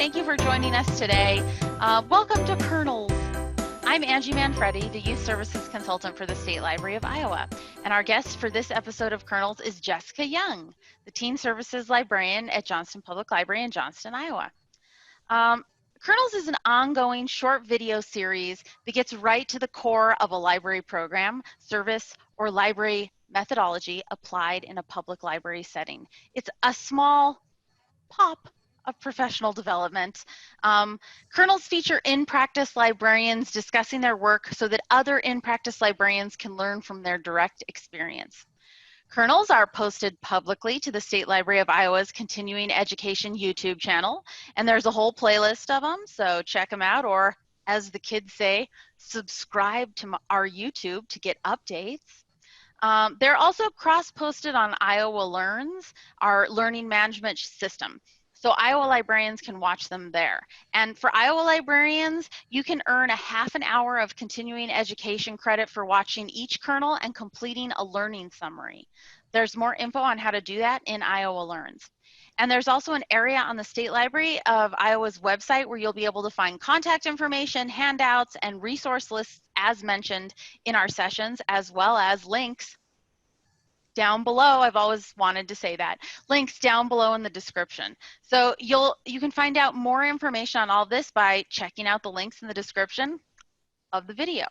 Thank you for joining us today. Welcome to Kernels. I'm Angie Manfredi, the Youth Services Consultant for the State Library of Iowa. And our guest for this episode of Kernels is Jessica Young, the Teen Services Librarian at Johnston Public Library in Johnston, Iowa. Kernels is an ongoing short video series that gets right to the core of a library program, service, or library methodology applied in a public library setting. It's a small pop of professional development. Kernels feature in-practice librarians discussing their work so that other in-practice librarians can learn from their direct experience. Kernels are posted publicly to the State Library of Iowa's Continuing Education YouTube channel, and there's a whole playlist of them, so check them out, or as the kids say, subscribe to our YouTube to get updates. They're also cross-posted on Iowa Learns, our learning management system. So Iowa librarians can watch them there. And for Iowa librarians, you can earn a half an hour of continuing education credit for watching each kernel and completing a learning summary. There's more info on how to do that in Iowa Learns. And there's also an area on the State Library of Iowa's website where you'll be able to find contact information, handouts, and resource lists as mentioned in our sessions, as well as links down below. I've always wanted to say that. Links down below in the description. So you can find out more information on all this by checking out the links in the description of the video,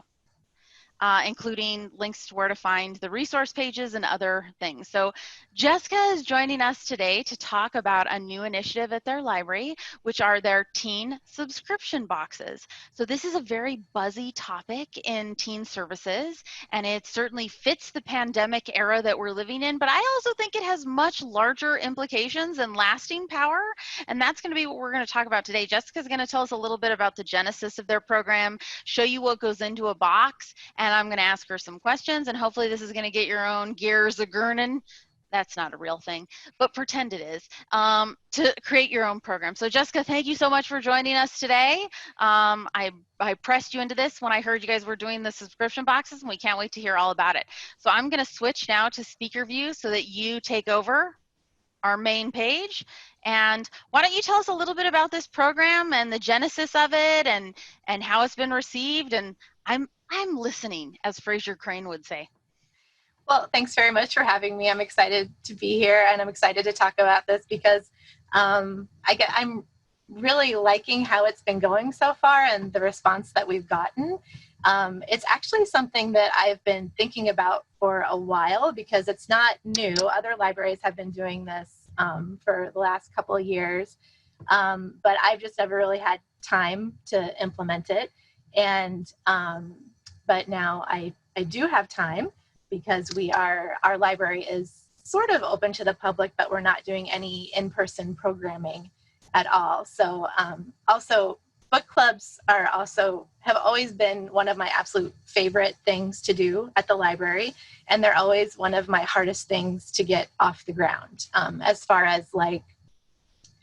including links to where to find the resource pages and other things. So Jessica is joining us today to talk about a new initiative at their library, which are their teen subscription boxes. So this is a very buzzy topic in teen services, and it certainly fits the pandemic era that we're living in, but I also think it has much larger implications and lasting power, and that's going to be what we're going to talk about today. Jessica's going to tell us a little bit about the genesis of their program, show you what goes into a box, and I'm going to ask her some questions, and hopefully this is going to get your own gears a-gurning. That's not a real thing, but pretend it is, to create your own program. So Jessica, thank you so much for joining us today. I pressed you into this when I heard you guys were doing the subscription boxes, and we can't wait to hear all about it. So I'm going to switch now to speaker view so that you take over our main page. And why don't you tell us a little bit about this program and the genesis of it and how it's been received? And I'm listening, as Fraser Crane would say. Well, thanks very much for having me. I'm excited to be here, and I'm excited to talk about this because I'm really liking how it's been going so far and the response that we've gotten. It's actually something that I've been thinking about for a while because it's not new. Other libraries have been doing this for the last couple of years, but I've just never really had time to implement it. And but now I do have time, because our library is sort of open to the public, but we're not doing any in-person programming at all. So also book clubs have always been one of my absolute favorite things to do at the library. And they're always one of my hardest things to get off the ground, as far as like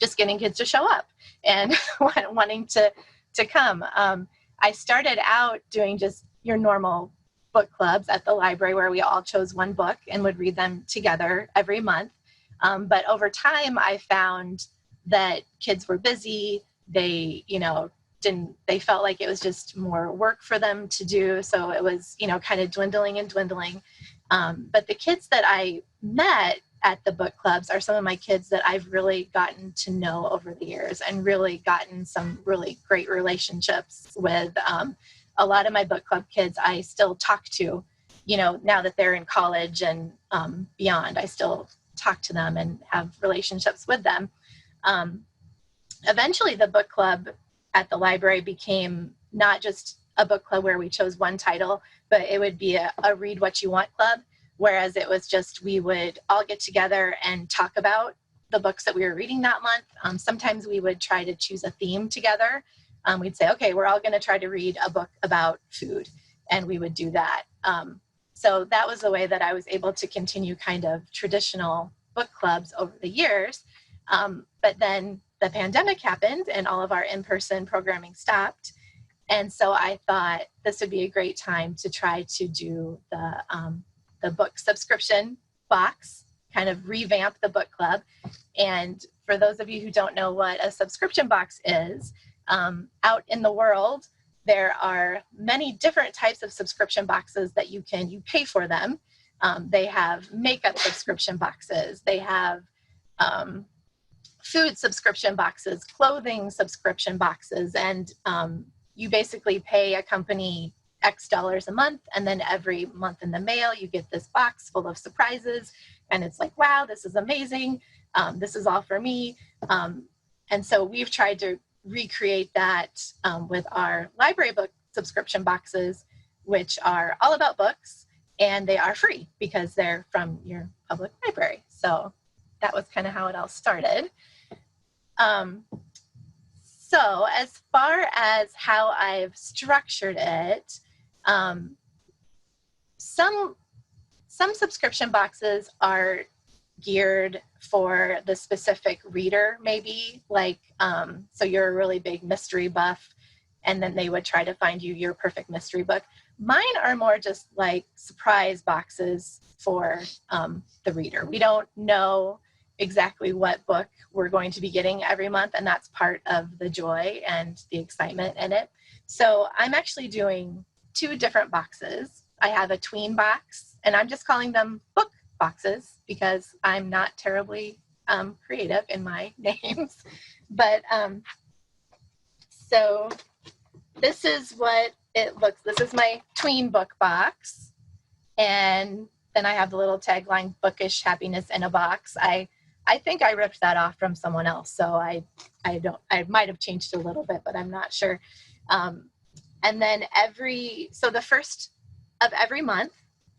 just getting kids to show up and wanting to come. I started out doing just your normal book clubs at the library where we all chose one book and would read them together every month. But over time, I found that kids were busy. They, they felt like it was just more work for them to do. So it was, kind of dwindling and dwindling. But the kids that I met at the book clubs are some of my kids that I've really gotten to know over the years and really gotten some really great relationships with. A lot of my book club kids I still talk to, now that they're in college and beyond. I still talk to them and have relationships with them. Eventually, the book club at the library became not just a book club where we chose one title, but it would be a read what you want club, whereas it was just we would all get together and talk about the books that we were reading that month. Sometimes we would try to choose a theme together. We'd say, okay, we're all going to try to read a book about food, and we would do that. So that was the way that I was able to continue kind of traditional book clubs over the years. But then the pandemic happened and all of our in-person programming stopped. And so I thought this would be a great time to try to do the book subscription box, kind of revamp the book club. And for those of you who don't know what a subscription box is, out in the world, there are many different types of subscription boxes that you pay for them. They have makeup subscription boxes. They have food subscription boxes, clothing subscription boxes, and you basically pay a company X dollars a month, and then every month in the mail, you get this box full of surprises, and it's like, wow, this is amazing. This is all for me. And so we've tried to recreate that with our library book subscription boxes, which are all about books, and they are free because they're from your public library. So that was kind of how it all started. So as far as how I've structured it, some subscription boxes are geared for the specific reader, maybe, like, so you're a really big mystery buff, and then they would try to find you your perfect mystery book. Mine are more just like surprise boxes for the reader. We don't know exactly what book we're going to be getting every month, and that's part of the joy and the excitement in it. So I'm actually doing 2 different boxes. I have a tween box, and I'm just calling them book boxes because I'm not terribly creative in my names. But so this is what it looks. This is my tween book box, and then I have the little tagline, "Bookish happiness in a box." I think I ripped that off from someone else, so I might have changed a little bit, but I'm not sure. And then the first of every month,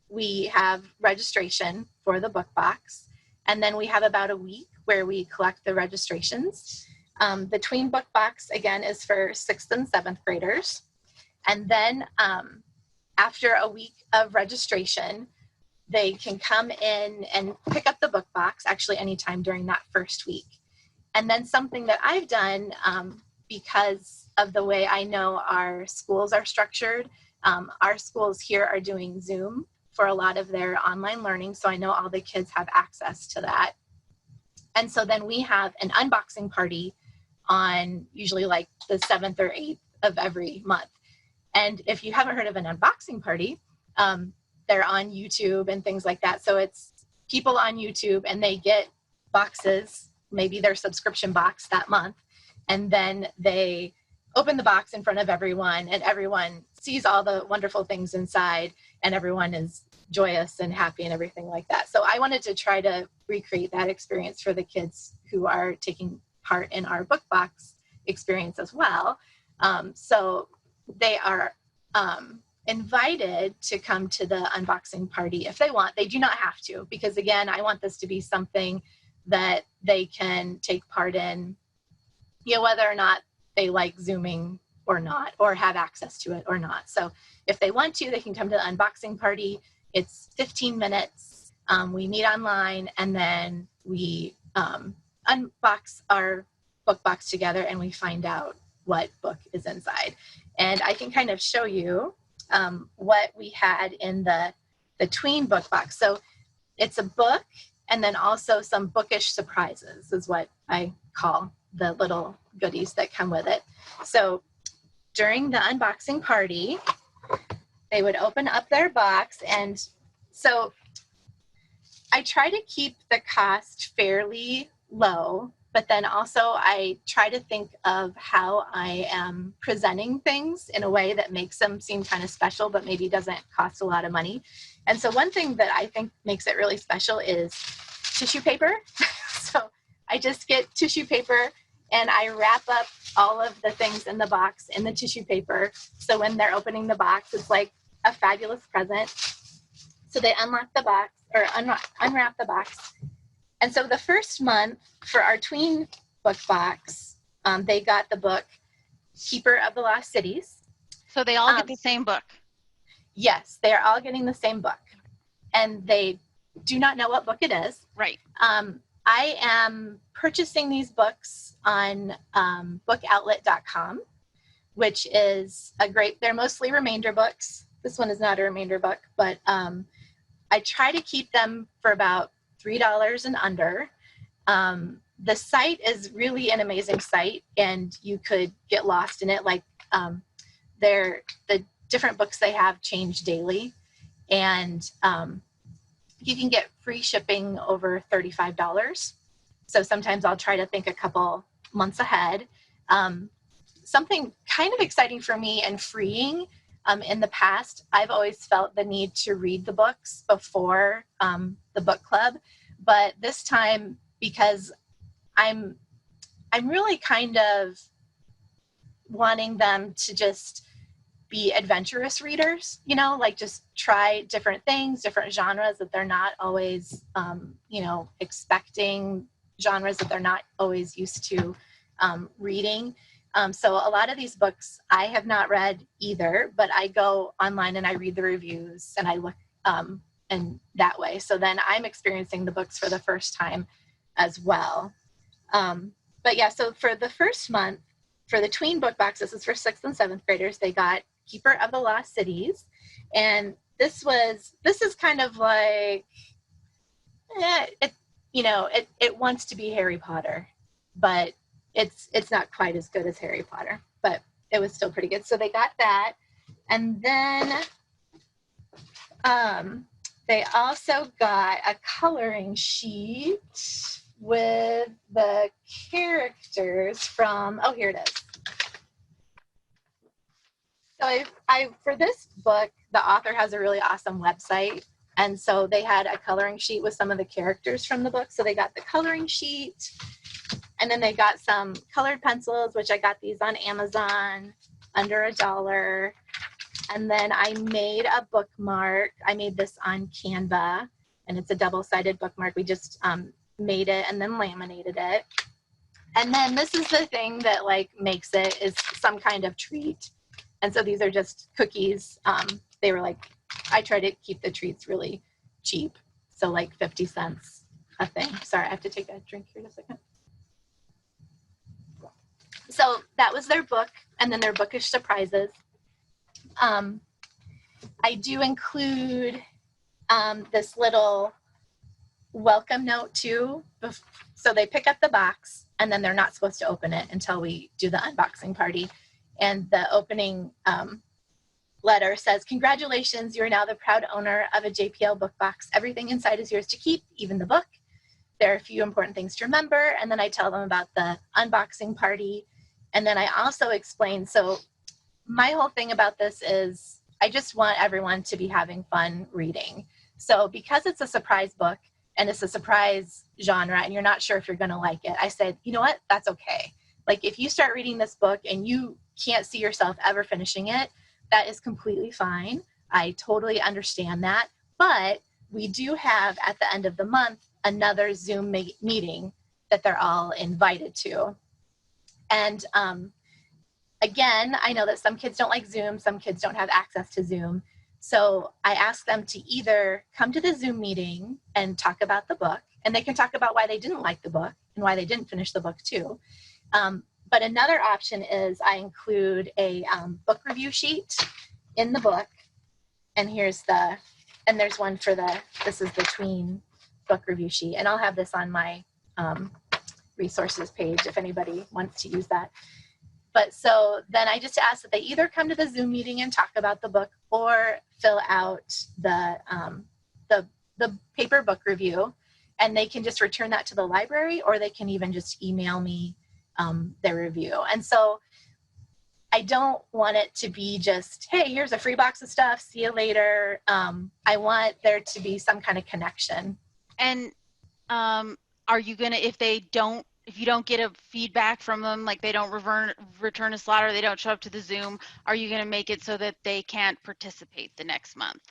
we have registration for the book box. And then we have about a week where we collect the registrations. The tween book box, again, is for 6th and 7th graders. And then after a week of registration, they can come in and pick up the book box, actually anytime during that first week. And then something that I've done, because of the way I know our schools are structured, our schools here are doing Zoom for a lot of their online learning, so I know all the kids have access to that. And so then we have an unboxing party on usually like the 7th or 8th of every month. And if you haven't heard of an unboxing party, they're on YouTube and things like that. So it's people on YouTube, and they get boxes, maybe their subscription box that month, and then they open the box in front of everyone, and everyone sees all the wonderful things inside, and everyone is joyous and happy and everything like that. So I wanted to try to recreate that experience for the kids who are taking part in our book box experience as well. So they are invited to come to the unboxing party if they want. They do not have to, because again, I want this to be something that they can take part in, whether or not they like Zooming or not, or have access to it or not. So if they want to, they can come to the unboxing party. It's 15 minutes. We meet online, and then we unbox our book box together, and we find out what book is inside. And I can kind of show you what we had in the tween book box. So it's a book, and then also some bookish surprises is what I call the little goodies that come with it. So during the unboxing party, they would open up their box, and so I try to keep the cost fairly low, but then also I try to think of how I am presenting things in a way that makes them seem kind of special, but maybe doesn't cost a lot of money. And so one thing that I think makes it really special is tissue paper. So I just get tissue paper, and I wrap up all of the things in the box in the tissue paper. So when they're opening the box, it's like a fabulous present. So they unlock the box, or unwrap the box. And so the first month for our tween book box, they got the book Keeper of the Lost Cities. So they all get the same book? Yes, they are all getting the same book. And they do not know what book it is. Right. I am purchasing these books on bookoutlet.com, which is they're mostly remainder books. This one is not a remainder book, but I try to keep them for about $3 and under. the site is really an amazing site, and you could get lost in it. Like the different books they have change daily, and you can get free shipping over $35. So sometimes I'll try to think a couple months ahead. Something kind of exciting for me and freeing, in the past, I've always felt the need to read the books before the book club. But this time, because I'm really kind of wanting them to just be adventurous readers, you know, like just try different things, different genres that they're not always, you know, expecting, genres that they're not always used to reading. So a lot of these books I have not read either, but I go online and I read the reviews and I look and that way. So then I'm experiencing the books for the first time as well. But yeah, so for the first month, for the Tween book box, this is for 6th and 7th graders, they got Keeper of the Lost Cities. And this is kind of like, it wants to be Harry Potter, but it's not quite as good as Harry Potter, but it was still pretty good. So they got that. And then they also got a coloring sheet with the characters from, oh, here it is. So I for this book, the author has a really awesome website. And so they had a coloring sheet with some of the characters from the book. So they got the coloring sheet, and then they got some colored pencils, which I got these on Amazon under $1. And then I made a bookmark. I made this on Canva, and it's a double-sided bookmark. We just made it and then laminated it. And then this is the thing that like makes it, is some kind of treat. And so these are just cookies. They were like, I try to keep the treats really cheap. So like 50 cents a thing. Sorry, I have to take a drink here in a second. So that was their book, and then their bookish surprises. I do include this little welcome note too. So they pick up the box, and then they're not supposed to open it until we do the unboxing party. And the opening letter says, "Congratulations, you are now the proud owner of a JPL book box. Everything inside is yours to keep, even the book. There are a few important things to remember." And then I tell them about the unboxing party. And then I also explain, so my whole thing about this is I just want everyone to be having fun reading. So because it's a surprise book and it's a surprise genre and you're not sure if you're going to like it, I said, you know what, that's okay. Like if you start reading this book and you can't see yourself ever finishing it, that is completely fine. I totally understand that. But we do have at the end of the month another Zoom meeting that they're all invited to. And again, I know that some kids don't like Zoom, some kids don't have access to Zoom. So I ask them to either come to the Zoom meeting and talk about the book, and they can talk about why they didn't like the book and why they didn't finish the book too. But another option is I include a book review sheet in the book. And there's one for this is the Tween book review sheet. And I'll have this on my resources page if anybody wants to use that. But so then I just ask that they either come to the Zoom meeting and talk about the book, or fill out the paper book review, and they can just return that to the library, or they can even just email me their review. And so I don't want it to be just, hey, here's a free box of stuff, see you later. I want there to be some kind of connection. And are you gonna, if you don't get a feedback from them, like they don't return a slot or they don't show up to the Zoom, are you gonna make it so that they can't participate the next month?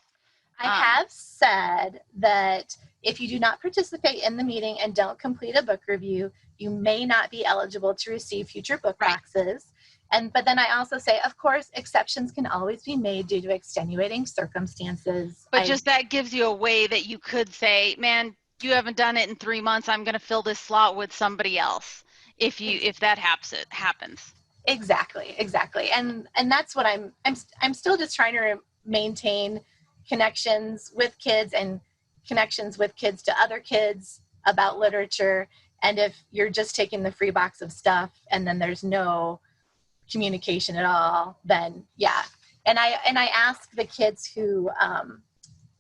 I have said that if you do not participate in the meeting and don't complete a book review, you may not be eligible to receive future book boxes. But then I also say, of course, exceptions can always be made due to extenuating circumstances. But just that gives you a way that you could say, man, you haven't done it in 3 months. I'm going to fill this slot with somebody else if that happens. Exactly. And that's what I'm still just trying to maintain connections with kids and connections with kids to other kids about literature. And if you're just taking the free box of stuff and then there's no communication at all, then yeah. And I ask the kids who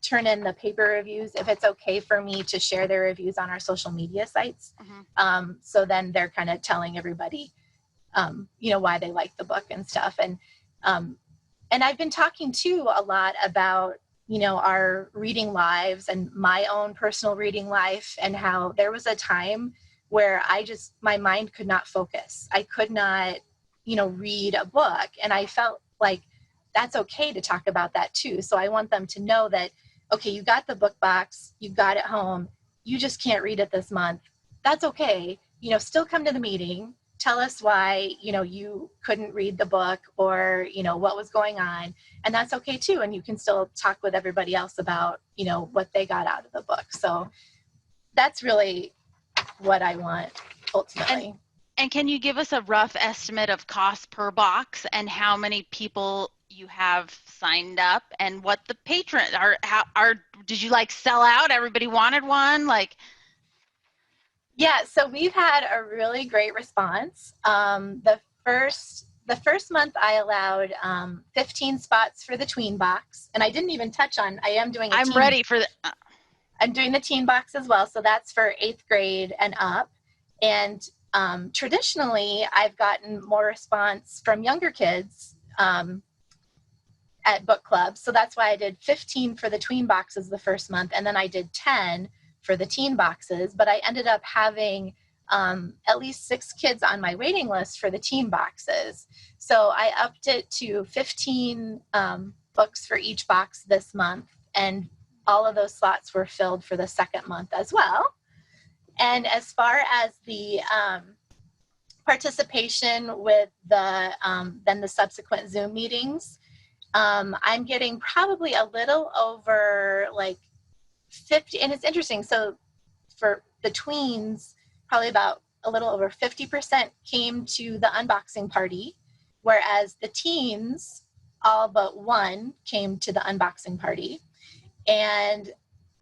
turn in the paper reviews if it's okay for me to share their reviews on our social media sites. So then they're kind of telling everybody, why they like the book and stuff. And I've been talking too a lot about, our reading lives and my own personal reading life, and how there was a time where my mind could not focus. I could not, read a book. And I felt like that's okay to talk about that too. So I want them to know that, okay, you got the book box, you got it home, you just can't read it this month. That's okay. Still come to the meeting. Tell us why, you couldn't read the book, or, what was going on. And that's okay too. And you can still talk with everybody else about, what they got out of the book. So that's really what I want ultimately. And can you give us a rough estimate of cost per box and how many people you have signed up, and what the patrons did you sell out? Everybody wanted one? Yeah, so we've had a really great response. The first month I allowed 15 spots for the Tween Box, and I didn't even touch on, I'm doing I'm doing the Teen Box as well, so that's for 8th grade and up. And traditionally, I've gotten more response from younger kids at book clubs, so that's why I did 15 for the Tween Boxes the first month, and then I did 10 for the Teen Boxes, but I ended up having at least 6 kids on my waiting list for the Teen Boxes. So I upped it to 15 books for each box this month, and all of those slots were filled for the second month as well. And as far as the participation with then the subsequent Zoom meetings, I'm getting probably a little over 50, and it's interesting. So for the tweens, probably about a little over 50% came to the unboxing party, whereas the teens, all but one, came to the unboxing party. And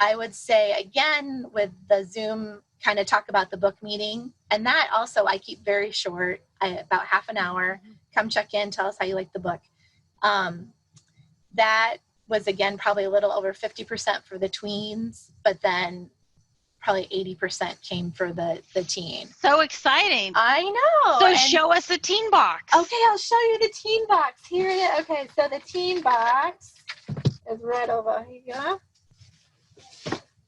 I would say, again, with the Zoom kind of talk about the book meeting, and that also I keep very short, about half an hour, come check in, tell us how you like the book. That was, again, probably a little over 50% for the tweens, but then probably 80% came for the teen. So exciting. I know. So show us the Teen Box. Okay, I'll show you the Teen Box. Here it is. Okay, so the Teen Box is right over here.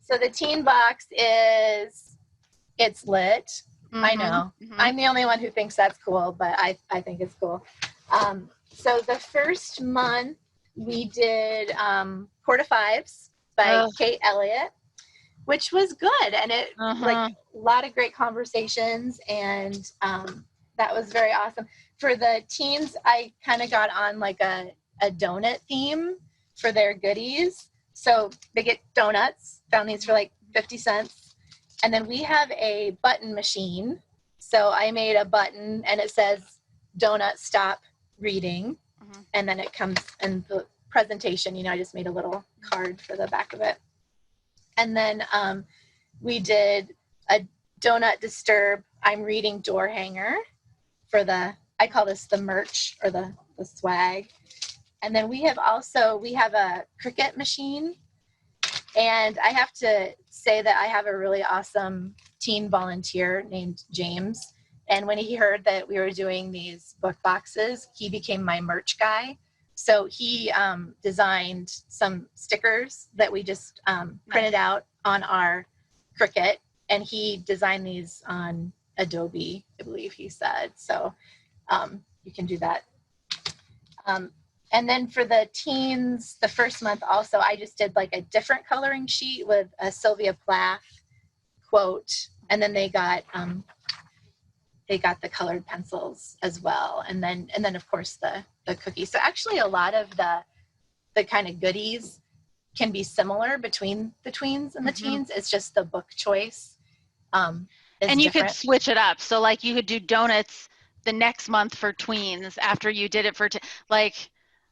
So the Teen Box it's lit. I know. I'm the only one who thinks that's cool, but I think it's cool. So the first month, we did Quarter Fives by Kate Elliott, which was good. And it a lot of great conversations, and that was very awesome. For the teens, I kind of got on a donut theme for their goodies. So they get donuts, found these for 50 cents. And then we have a button machine. So I made a button and it says, "Donut, stop reading." And then it comes in the presentation, I just made a little card for the back of it. And then we did a Donut Disturb, I'm reading door hanger for I call this the merch, or the swag. And then we have a Cricut machine. And I have to say that I have a really awesome teen volunteer named James. And when he heard that we were doing these book boxes, he became my merch guy. So he designed some stickers that we just printed out on our Cricut, and he designed these on Adobe, I believe he said. So you can do that. And then for the teens, the first month also, I just did a different coloring sheet with a Sylvia Plath quote, and then they got the colored pencils as well, and then of course the cookies. So actually, a lot of the kind of goodies can be similar between the tweens and the teens. It's just the book choice. And you could switch it up. So you could do donuts the next month for tweens after you did it for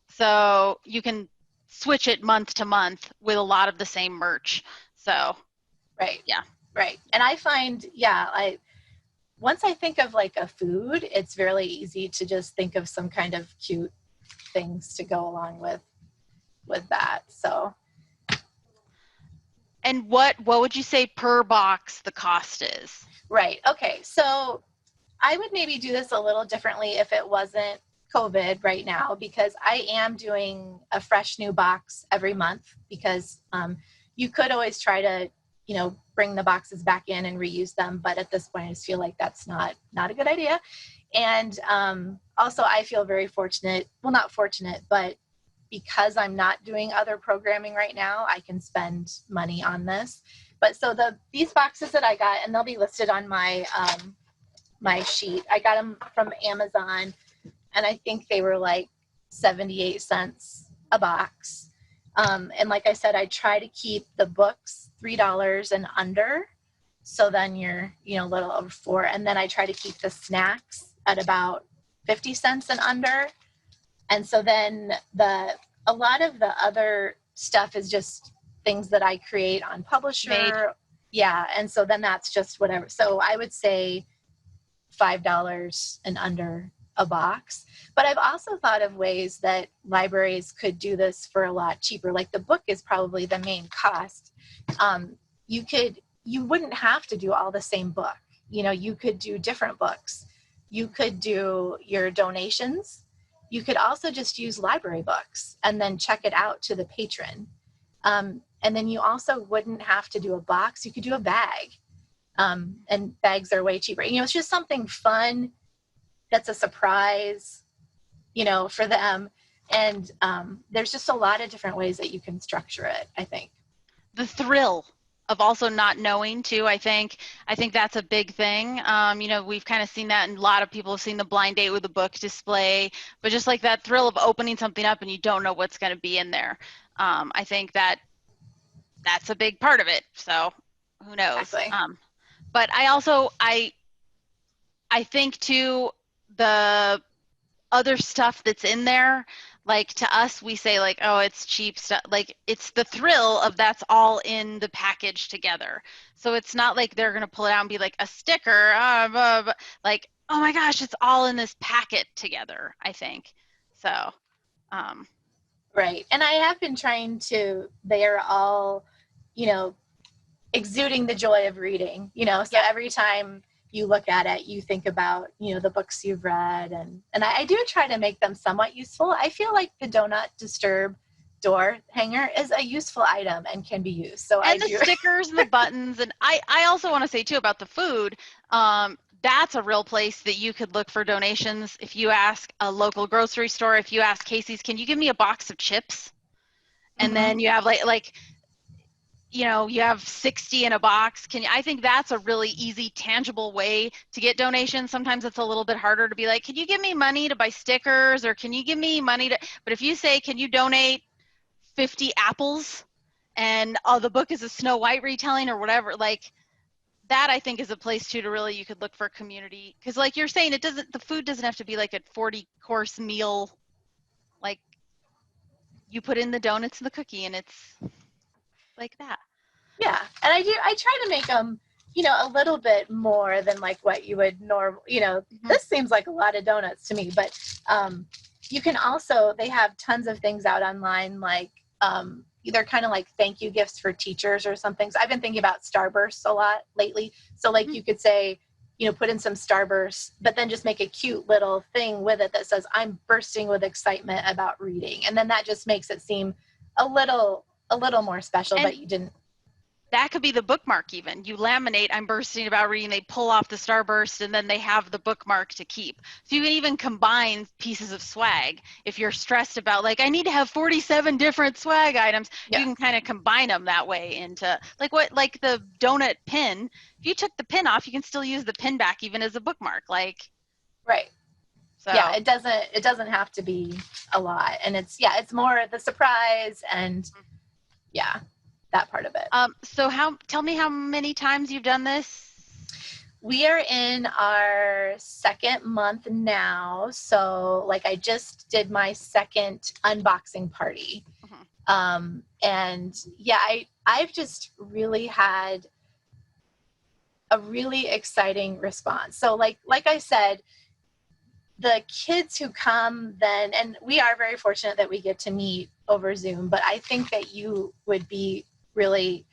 so you can switch it month to month with a lot of the same merch. So right, yeah. Right. And I find, once I think of like a food, it's really easy to just think of some kind of cute things to go along with that. So. And what would you say per box the cost is? Right. Okay. So I would maybe do this a little differently if it wasn't COVID right now, because I am doing a fresh new box every month, because you could always try to, bring the boxes back in and reuse them. But at this point, I just feel like that's not a good idea. And also, I feel very fortunate. Well, not fortunate, but because I'm not doing other programming right now, I can spend money on this. But so these boxes that I got, and they'll be listed on my my sheet. I got them from Amazon, and I think they were like 78 cents a box. And like I said, I try to keep the books $3 and under. So then you're, a little over $4. And then I try to keep the snacks at about 50 cents and under. And so then a lot of the other stuff is just things that I create on Publisher. Made. Yeah. And so then that's just whatever. So I would say $5 and under a box. But I've also thought of ways that libraries could do this for a lot cheaper. Like the book is probably the main cost. You wouldn't have to do all the same book. You could do different books. You could do your donations. You could also just use library books and then check it out to the patron. And then you also wouldn't have to do a box. You could do a bag. And bags are way cheaper. It's just something fun that's a surprise, for them. And there's just a lot of different ways that you can structure it, I think. The thrill of also not knowing too, I think that's a big thing. We've kind of seen that, and a lot of people have seen the blind date with a book display, but just like that thrill of opening something up and you don't know what's going to be in there. I think that's a big part of it. So who knows? Exactly. But I think too, the other stuff that's in there, like to us, we say like, oh, it's cheap stuff. Like it's the thrill of that's all in the package together. So it's not like they're going to pull it out and be like a sticker, like, oh my gosh, it's all in this packet together, I think. So. Right. And I have been trying to, they are all, exuding the joy of reading, so every time you look at it, you think about, the books you've read. And I do try to make them somewhat useful. I feel like the Do Not Disturb door hanger is a useful item and can be used. So and the stickers and the buttons. And I also want to say too about the food. That's a real place that you could look for donations. If you ask a local grocery store, if you ask Casey's, can you give me a box of chips? And then you have you have 60 in a box. I think that's a really easy, tangible way to get donations. Sometimes it's a little bit harder to be like, can you give me money to buy stickers, or can you give me money to, but if you say, can you donate 50 apples and the book is a Snow White retelling or whatever, like that I think is a place too to really, you could look for community. Cause like you're saying, the food doesn't have to be like a 40-course meal. Like you put in the donuts and the cookie and it's like that. Yeah. And I try to make them, a little bit more than like what you would this seems like a lot of donuts to me, but you can also, they have tons of things out online, like either kind of like thank you gifts for teachers or something. So I've been thinking about Starbursts a lot lately. So like you could say, put in some Starbursts, but then just make a cute little thing with it that says, I'm bursting with excitement about reading. And then that just makes it seem a little more special, but you didn't. That could be the bookmark even. You laminate, I'm bursting about reading, they pull off the Starburst, and then they have the bookmark to keep. So you can even combine pieces of swag. If you're stressed about, like, I need to have 47 different swag items, you can kind of combine them that way into, like the donut pin. If you took the pin off, you can still use the pin back even as a bookmark. Right. So. Yeah, it doesn't have to be a lot. And it's more the surprise and that part of it. So tell me how many times you've done this? We are in our second month now. So I just did my second unboxing party. And I've just really had a really exciting response. So like I said, the kids who come then, and we are very fortunate that we get to meet over Zoom, but I think that you would be really,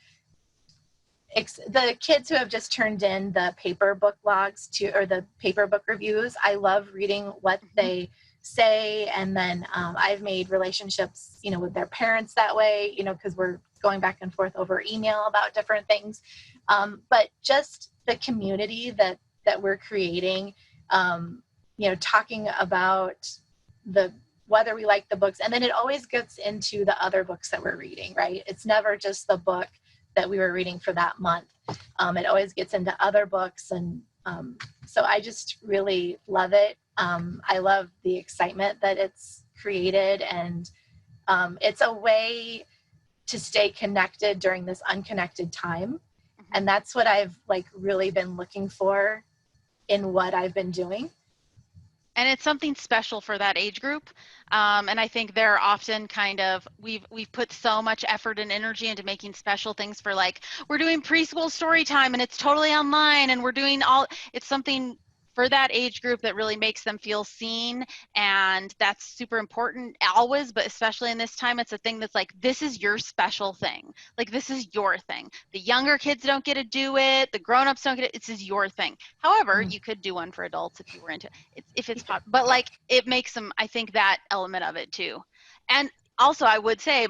the kids who have just turned in the paper book logs or the paper book reviews, I love reading what they say. And then I've made relationships, with their parents that way, because we're going back and forth over email about different things. But just the community that we're creating, talking about whether we like the books, and then it always gets into the other books that we're reading, right? It's never just the book that we were reading for that month. It always gets into other books. And so I just really love it. I love the excitement that it's created, and it's a way to stay connected during this unconnected time. And that's what I've really been looking for in what I've been doing. And it's something special for that age group. And I think they're often we've put so much effort and energy into making special things for we're doing preschool story time and it's totally online, and we're doing it's something for that age group that really makes them feel seen. And that's super important always, but especially in this time, it's a thing that's this is your special thing. This is your thing. The younger kids don't get to do it. The grownups don't get it. This is your thing. However, you could do one for adults if you were into it, if it's pop, but it makes them, I think that element of it too. And also, I would say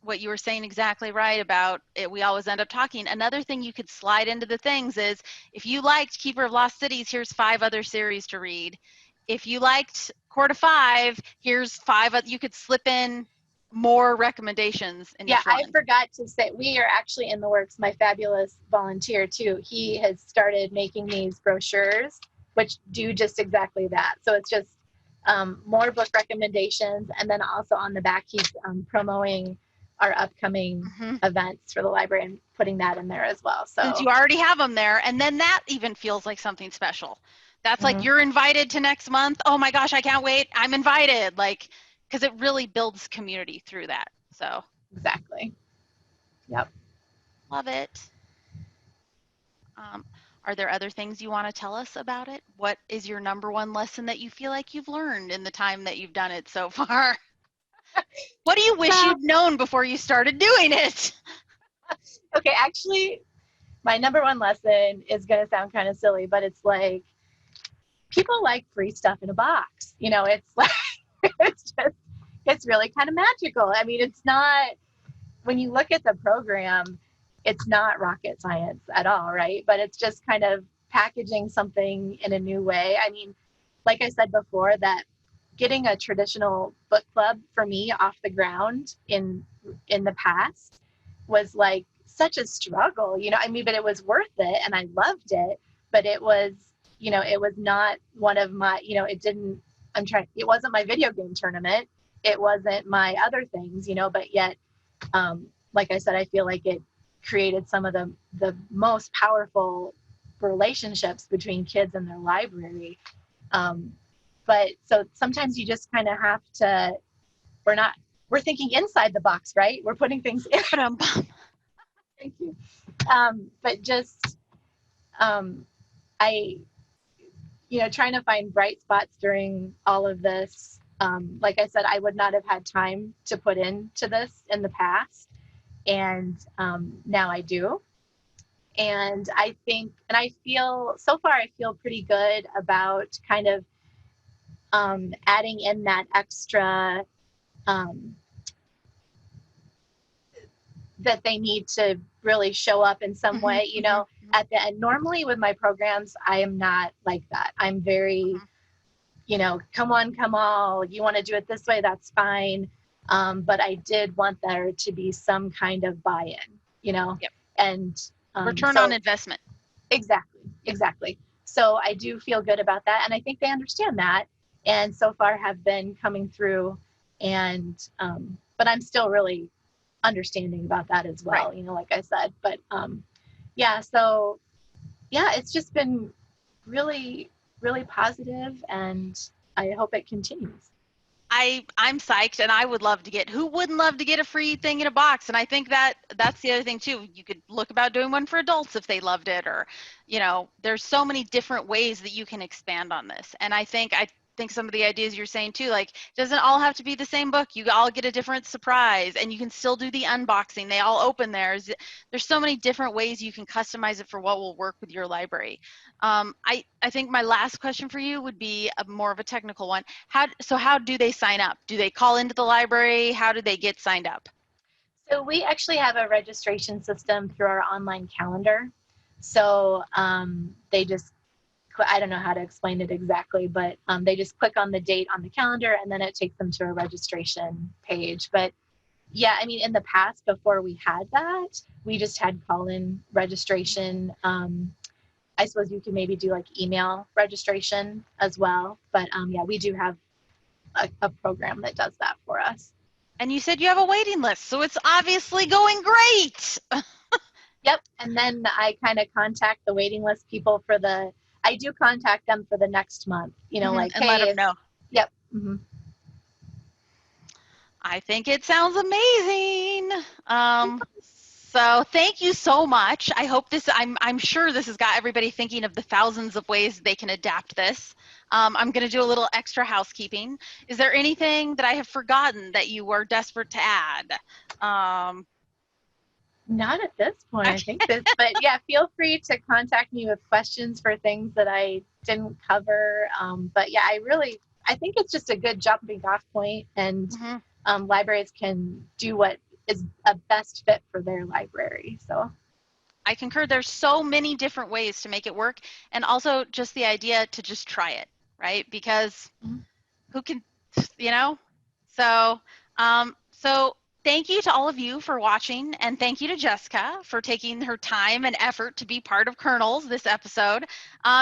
what you were saying exactly right about it, we always end up talking. Another thing you could slide into the things is, if you liked Keeper of Lost Cities, here's 5 other series to read. If you liked Court of Five, here's 5. You could slip in more recommendations in each one. I forgot to say, we are actually in the works. My fabulous volunteer too, he has started making these brochures, which do just exactly that. So it's just more book recommendations, and then also on the back he's promoting our upcoming events for the library and putting that in there as well. So since you already have them there, and then that even feels like something special. That's you're invited to next month. Oh my gosh, I can't wait. I'm invited. Because it really builds community through that. So exactly. Yep. Love it. Are there other things you want to tell us about it? What is your number one lesson that you feel like you've learned in the time that you've done it so far? What do you wish you'd known before you started doing it? Okay, actually, my number one lesson is going to sound kind of silly, but it's people like free stuff in a box. It's it's really kind of magical. I mean, it's not, when you look at the program, it's not rocket science at all, right? But it's just kind of packaging something in a new way. I mean, like I said before, that getting a traditional book club for me off the ground in the past was such a struggle, but it was worth it and I loved it, but it was, it was not one of my, it wasn't my video game tournament. It wasn't my other things, but yet, like I said, I feel like it created some of the most powerful relationships between kids and their library. But so sometimes you just kind of have to, we're thinking inside the box, right? We're putting things in. Thank you. But just, trying to find bright spots during all of this. Like I said, I would not have had time to put into this in the past. And now I do. And I think, and I feel, so far I feel pretty good about kind of adding in that extra, that they need to really show up in some way, at the end. Normally with my programs, I am not like that. I'm very, come on, come all, you want to do it this way, that's fine. But I did want there to be some kind of buy-in, Yep. and return on investment. Exactly. So I do feel good about that. And I think they understand that. And so far have been coming through, and, but I'm still really understanding about that as well, right. Like I said, but, it's just been really, really positive, and I hope it continues. I'm psyched, and I would love to get, who wouldn't love to get a free thing in a box? And I think that's the other thing too. You could look about doing one for adults if they loved it, or, there's so many different ways that you can expand on this. And I think some of the ideas you're saying too, like, it doesn't all have to be the same book. You all get a different surprise, and you can still do the unboxing. They all open theirs. There's so many different ways you can customize it for what will work with your library. I think my last question for you would be more of a technical one. How do they sign up? Do they call into the library? How do they get signed up? So we actually have a registration system through our online calendar. So they just, I don't know how to explain it exactly, but they just click on the date on the calendar, and then it takes them to a registration page. But yeah, I mean, in the past, before we had that, we just had call-in registration. I suppose you can maybe do like email registration as well. But yeah, we do have a program that does that for us. And you said you have a waiting list, so it's obviously going great. Yep. And then I kind of contact the waiting list people I do contact them for the next month, like, and hey, let them know. Yep. Mm-hmm. I think it sounds amazing. So thank you so much. I hope I'm sure this has got everybody thinking of the thousands of ways they can adapt this. I'm going to do a little extra housekeeping. Is there anything that I have forgotten that you were desperate to add? Not at this point, I think but yeah, feel free to contact me with questions for things that I didn't cover. But yeah, I think it's just a good jumping off point, and libraries can do what is a best fit for their library. So I concur. There's so many different ways to make it work, and also just the idea to just try it, right? Because who can, So thank you to all of you for watching, and thank you to Jessica for taking her time and effort to be part of Kernels this episode.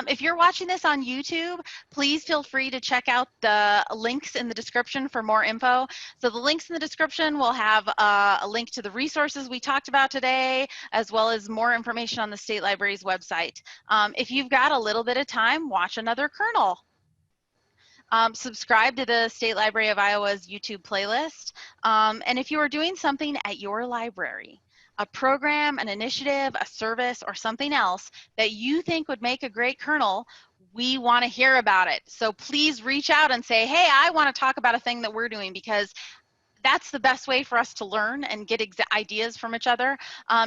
If you're watching this on YouTube, please feel free to check out the links in the description for more info. So the links in the description will have a link to the resources we talked about today, as well as more information on the State Library's website. If you've got a little bit of time, watch another Kernel. Subscribe to the State Library of Iowa's YouTube playlist. And if you are doing something at your library, a program, an initiative, a service, or something else that you think would make a great Kernel, we want to hear about it. So please reach out and say, hey, I want to talk about a thing that we're doing, because that's the best way for us to learn and get ideas from each other.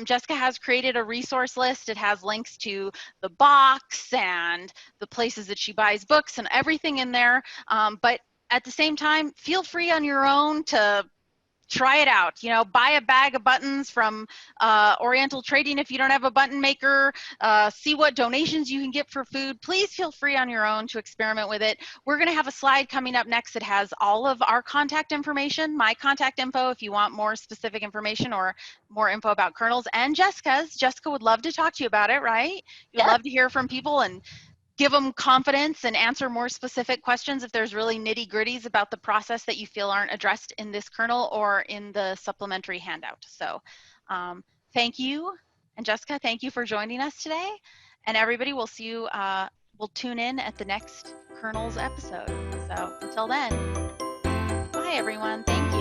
Jessica has created a resource list. It has links to the box and the places that she buys books and everything in there. But at the same time, feel free on your own to try it out. Buy a bag of buttons from Oriental Trading if you don't have a button maker. See what donations you can get for food. Please feel free on your own to experiment with it. We're going to have a slide coming up next that has all of our contact information, my contact info if you want more specific information or more info about Kernels, and Jessica's. Jessica would love to talk to you about it, right? You'd love to hear from people and give them confidence and answer more specific questions if there's really nitty-gritties about the process that you feel aren't addressed in this kernel or in the supplementary handout. So thank you. And Jessica, thank you for joining us today. And everybody, we'll see you, we'll tune in at the next Kernels episode. So until then, bye everyone. Thank you.